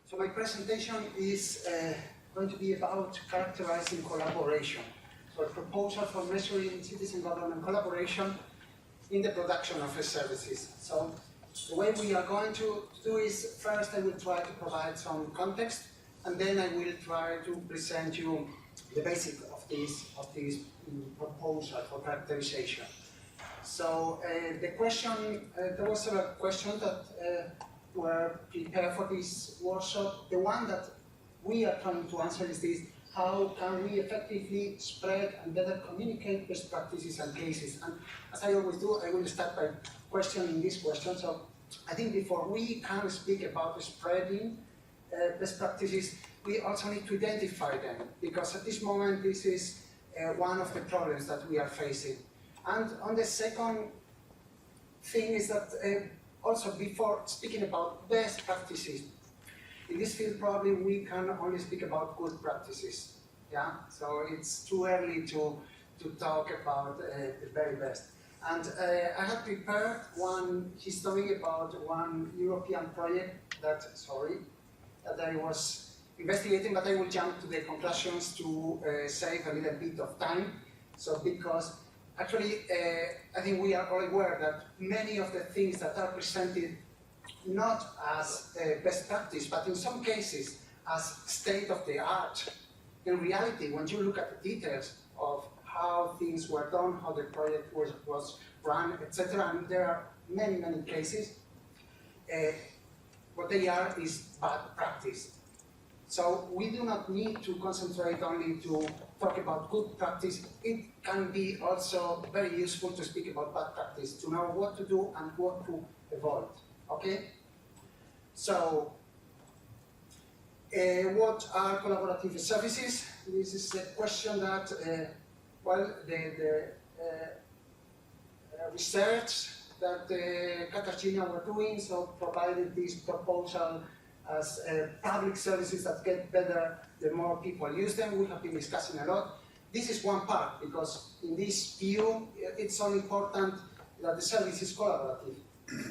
So my presentation is going to be about characterizing collaboration. So a proposal for measuring citizen government collaboration in the production of eServices. So the way we are going to do is, first I will try to provide some context, and then I will try to present you the basic of this proposal for characterization. So the question, there was a question that were prepared for this workshop. The one that we are trying to answer is this: how can we effectively spread and better communicate best practices and cases? And as I always do, I will start by questioning this question. So I think before we can speak about spreading best practices, we also need to identify them, because at this moment this is one of the problems that we are facing. And on the second thing is that also before speaking about best practices, in this field probably we can only speak about good practices. Yeah, so it's too early to talk about the very best. And I have prepared one history about one European project that I was investigating, but I will jump to the conclusions to save a little bit of time. So because actually I think we are all aware that many of the things that are presented not as best practice, but in some cases as state of the art, in reality, when you look at the details of how things were done, how the project was run, etc., and there are many, many cases, what they are is bad practice. So we do not need to concentrate only to talk about good practice. It can be also very useful to speak about bad practice, to know what to do and what to avoid. Okay? So, what are collaborative services? This is a question that, well, the research that Katarzyna were doing, so provided this proposal as public services that get better the more people use them. We have been discussing a lot. This is one part, because in this view, it's so important that the service is collaborative.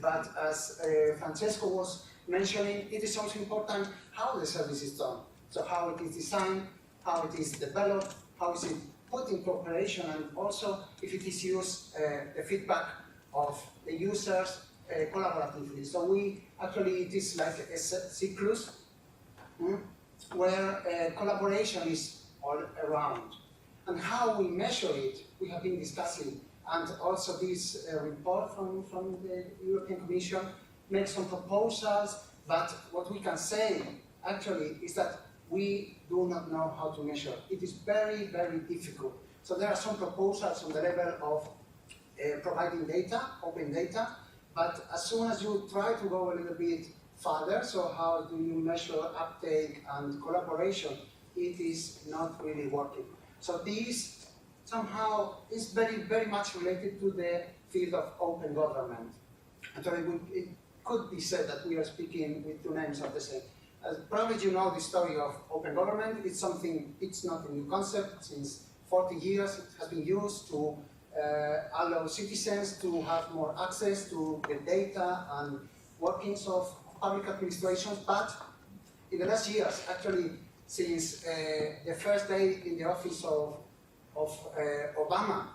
But as Francesco was mentioning, it is also important how the service is done. So how it is designed, how it is developed, how is it put into operation, and also if it is used, the feedback of the users collaboratively. So it is like a cyclus where collaboration is all around. And how we measure it, we have been discussing. And also this report from the European Commission makes some proposals, but what we can say actually is that we do not know how to measure. It is very, very difficult. So there are some proposals on the level of providing data, open data, but as soon as you try to go a little bit further, so how do you measure uptake and collaboration, it is not really working. So this somehow is very, very much related to the field of open government. And so it could be said that we are speaking with two names of the same. As probably you know the story of open government. It's something, it's not a new concept. Since 40 years it has been used to allow citizens to have more access to the data and workings of public administrations. But in the last years, actually, since the first day in the office of Obama,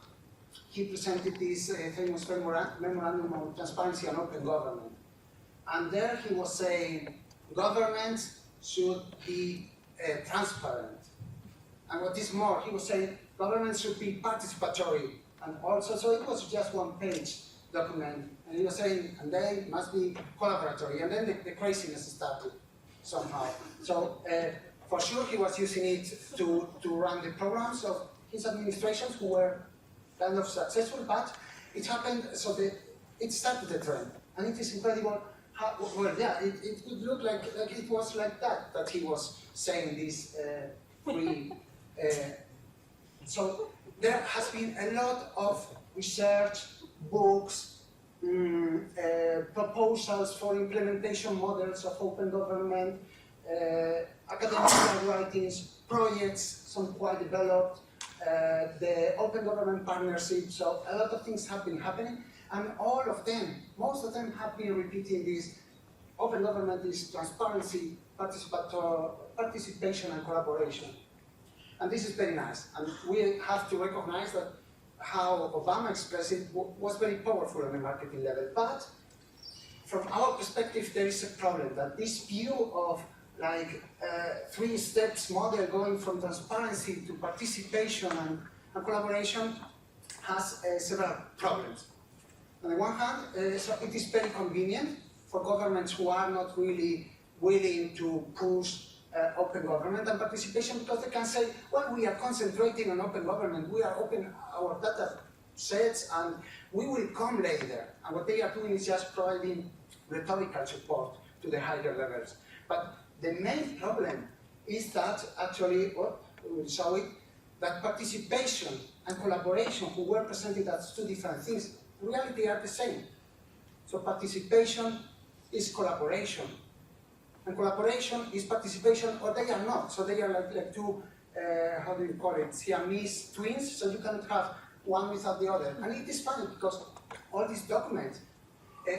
he presented this famous memorandum on transparency and open government. And there he was saying governments should be transparent. And what is more, he was saying governments should be participatory. And also, so it was just one-page document. And he was saying, and they must be collaboratory. And then the craziness started somehow. So for sure he was using it to run the programs of his administrations, who were kind of successful, but it happened, so it started the trend. And it is incredible how, well, yeah, it could look like it was like that he was saying this free. So there has been a lot of research, books, proposals for implementation models of open government, academic writings, projects, some quite developed, the open government partnership. So a lot of things have been happening, and all of them, most of them have been repeating this: open government is transparency, participation and collaboration. And this is very nice. And we have to recognize that how Obama expressed it was very powerful on the marketing level. But from our perspective, there is a problem that this view of like three steps model going from transparency to participation and collaboration has several problems. On the one hand, so it is very convenient for governments who are not really willing to push open government and participation, because they can say, well, we are concentrating on open government, we are open our data sets, and we will come later. And what they are doing is just providing rhetorical support to the higher levels. But the main problem is that actually, well, we will show it, that participation and collaboration, who were presented as two different things, in reality are the same. So participation is collaboration, and collaboration is participation, or they are not. So they are like two, how do you call it, Siamese twins, so you cannot have one without the other. And it is funny because all these documents,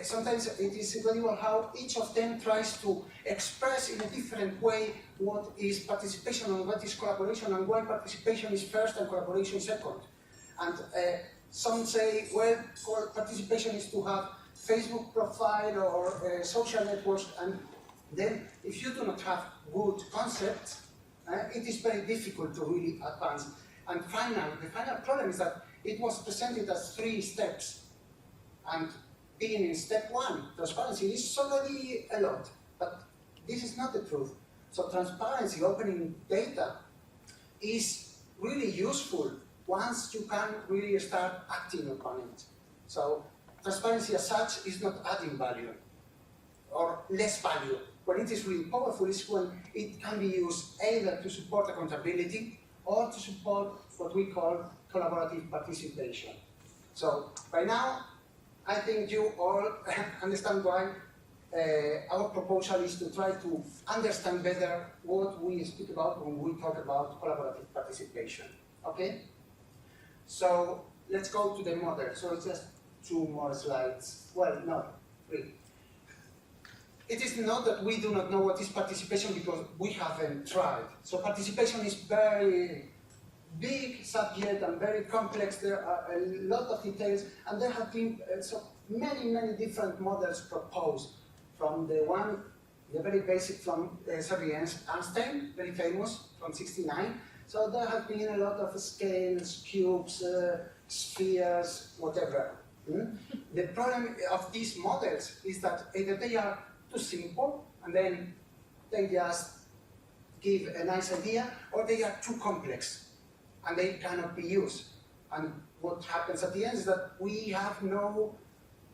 sometimes it is incredible how each of them tries to express in a different way what is participation and what is collaboration, and why participation is first and collaboration second. And some say, well, participation is to have Facebook profile or social networks, and then if you do not have good concepts, it is very difficult to really advance. And the final problem is that it was presented as 3 steps, and being in step 1, transparency, is already a lot, but this is not the truth. So transparency, opening data, is really useful once you can really start acting upon it. So transparency as such is not adding value, or less value. When it is really powerful is when it can be used either to support accountability or to support what we call collaborative participation. So by now, I think you all understand why our proposal is to try to understand better what we speak about when we talk about collaborative participation. Okay? So let's go to the model. So it's just 2 more slides. Well, no, 3. It is not that we do not know what is participation because we haven't tried. So participation is very big subject and very complex. There are a lot of details, and there have been so many different models proposed. From the very basic from Einstein, very famous, from '69. So there have been a lot of scales, cubes, spheres, whatever. The problem of these models is that either they are too simple, and then they just give a nice idea, or they are too complex, and they cannot be used. And what happens at the end is that we have no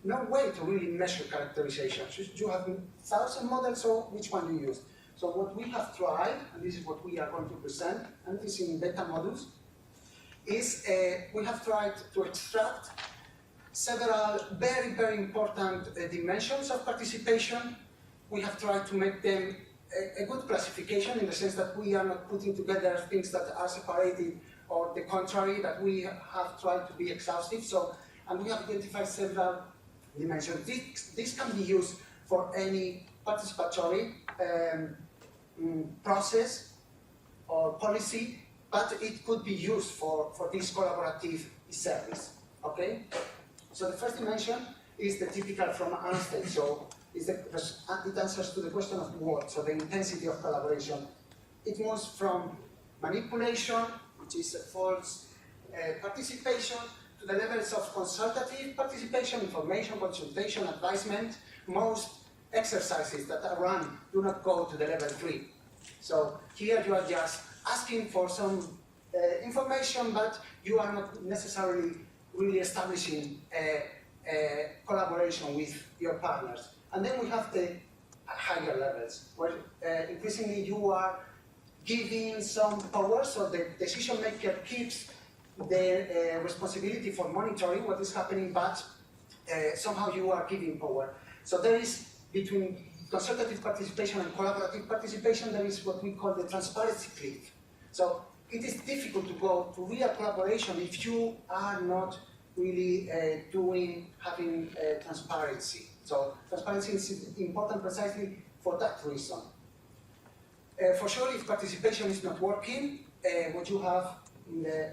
way to really measure characterization. You have 1,000 models, so which one do you use? So what we have tried, and this is what we are going to present, and this is in beta modules, is we have tried to extract several very important dimensions of participation. We have tried to make them a good classification, in the sense that we are not putting together things that are separated, or the contrary, that we have tried to be exhaustive. So, and we have identified several dimensions. This can be used for any participatory process or policy, but it could be used for this collaborative service. Okay? So the first dimension is the typical from Einstein. So it answers to the question of what, so the intensity of collaboration. It moves from manipulation, which is a false participation, to the levels of consultative participation, information, consultation, advisement. Most exercises that are run do not go to the level 3. So here you are just asking for some information, but you are not necessarily really establishing a collaboration with your partners. And then we have the higher levels, where increasingly you are giving some power, so the decision maker keeps the responsibility for monitoring what is happening, but somehow you are giving power. So there is, between consultative participation and collaborative participation, there is what we call the transparency cliff. So it is difficult to go to real collaboration if you are not really having transparency. So transparency is important precisely for that reason. For sure, if participation is not working, what you have in the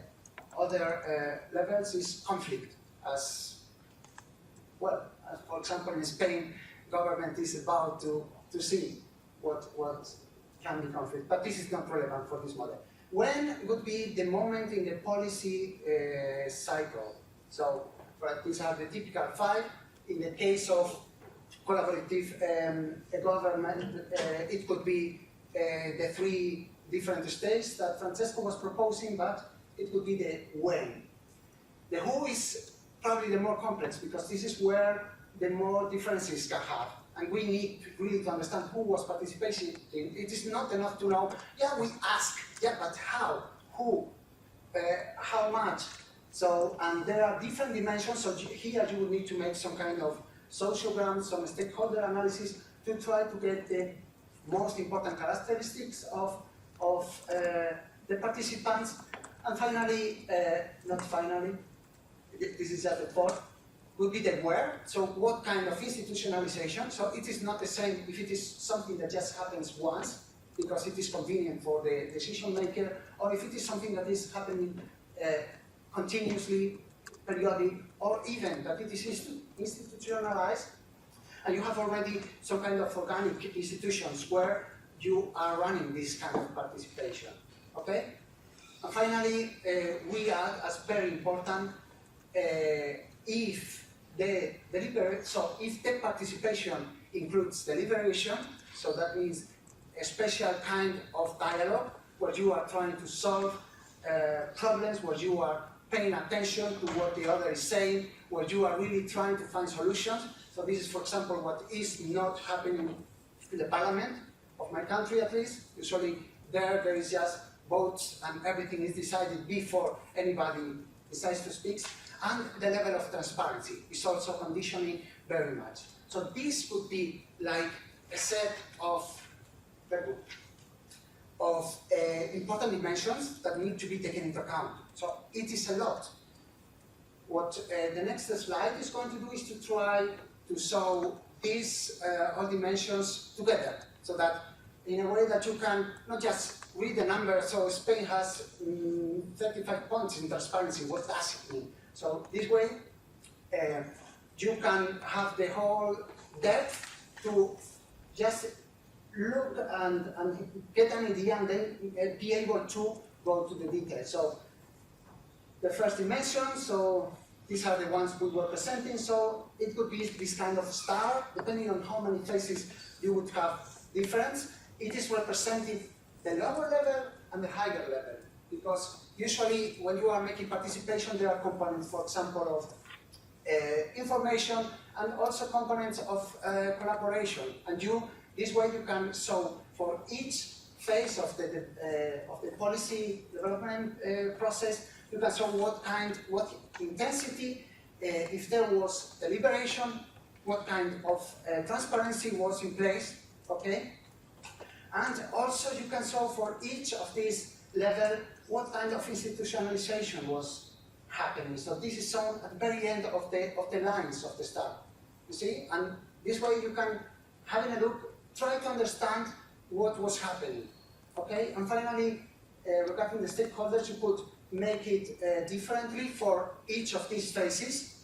other levels is conflict. As well, as for example, in Spain, government is about to see what can be conflict, but this is not relevant for this model. When would be the moment in the policy cycle? So, these are the typical 5. In the case of collaborative government, it could be the 3 different stages that Francesco was proposing, but it could be the when. The who is probably the more complex, because this is where the more differences can have. And we need really to understand who was participating. It is not enough to know, yeah, we ask, yeah, but how, who, how much. So, and there are different dimensions, so here you will need to make some kind of sociogram, some stakeholder analysis to try to get the most important characteristics of the participants. And finally, not finally, this is at the 4th, would be the where, so what kind of institutionalization. So it is not the same if it is something that just happens once, because it is convenient for the decision maker, or if it is something that is happening continuously, periodic, or even that it is institutionalized, and you have already some kind of organic institutions where you are running this kind of participation, okay? And finally, we add as very important, if the participation includes deliberation, so that means a special kind of dialogue where you are trying to solve problems, where you are paying attention to what the other is saying, where you are really trying to find solutions. So this is, for example, what is not happening in the parliament of my country, at least. Usually there is just votes and everything is decided before anybody decides to speak. And the level of transparency is also conditioning very much. So this would be like a set of important dimensions that need to be taken into account. So it is a lot. What the next slide is going to do is to try to show these all dimensions together, so that in a way that you can not just read the numbers. So Spain has 35 points in transparency. What does it mean? So this way, you can have the whole depth to just look and get an idea, and then be able to go to the details. So the first dimension, so these are the ones we were presenting. So it could be this kind of star, depending on how many faces you would have difference. It is representing the lower level and the higher level, because usually when you are making participation, there are components, for example, of information, and also components of collaboration. And this way you can show for each phase of the policy development process, you can show what intensity, if there was deliberation, what kind of transparency was in place, okay? And also you can show for each of these levels what kind of institutionalization was happening. So this is shown at the very end of the lines of the star, you see? And this way you can, having a look, try to understand what was happening, okay? And finally, regarding the stakeholders, you could make it differently for each of these phases,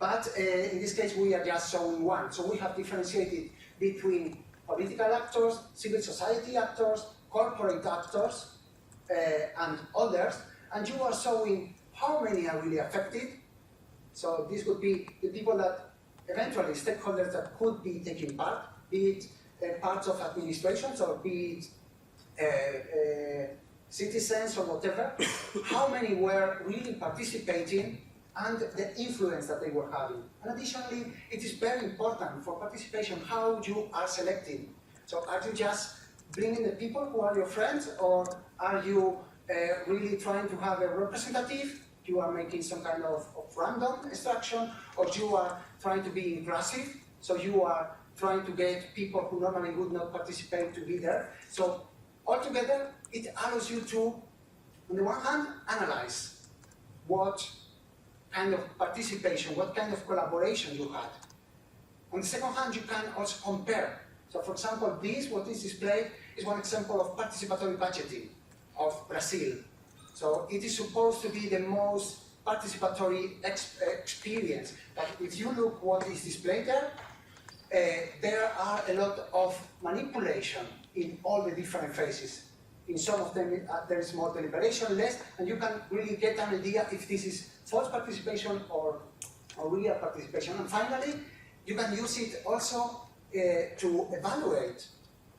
but in this case we are just showing one. So we have differentiated between political actors, civil society actors, corporate actors, and others, and you are showing how many are really affected. So this would be the people that eventually, stakeholders that could be taking part, be it parts of administrations or be it citizens or whatever, how many were really participating and the influence that they were having. And additionally, it is very important for participation how you are selecting. So are you just bringing the people who are your friends, or are you really trying to have a representative? You are making some kind of random extraction, or you are trying to be inclusive, so you are trying to get people who normally would not participate to be there. So altogether, it allows you to, on the one hand, analyze what kind of participation, what kind of collaboration you had. On the second hand, you can also compare So for example, what is displayed is one example of participatory budgeting of Brazil. So it is supposed to be the most participatory experience. But if you look what is displayed there are a lot of manipulation in all the different phases. In some of them, there is more deliberation, less, and you can really get an idea if this is false participation or real participation. And finally, you can use it also to evaluate.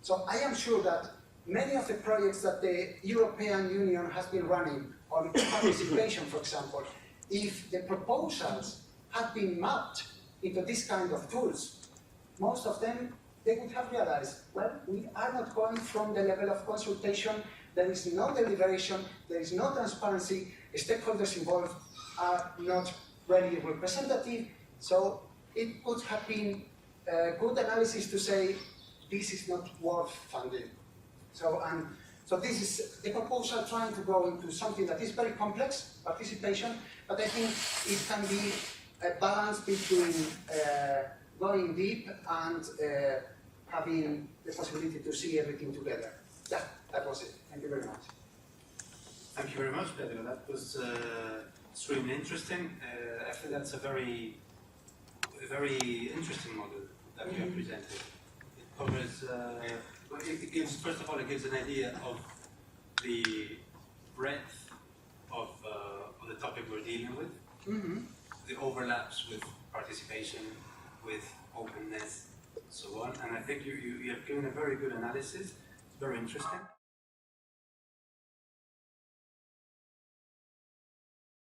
So I am sure that many of the projects that the European Union has been running on participation, for example, if the proposals had been mapped into this kind of tools, most of them, they would have realized, well, we are not going from the level of consultation, there is no deliberation, there is no transparency, stakeholders involved are not really representative, so it could have been a good analysis to say, this is not worth funding. So this is the proposal trying to go into something that is very complex, participation, but I think it can be a balance between going deep and having the possibility to see everything together. Yeah, that was it. Thank you very much. Thank you very much, Pedro. That was extremely interesting. I think that's a very interesting model that you have presented. It covers, it gives, first of all, it gives an idea of the breadth of the topic we're dealing with, the overlaps with participation, with openness, so on. And I think you have given a very good analysis. It's very interesting.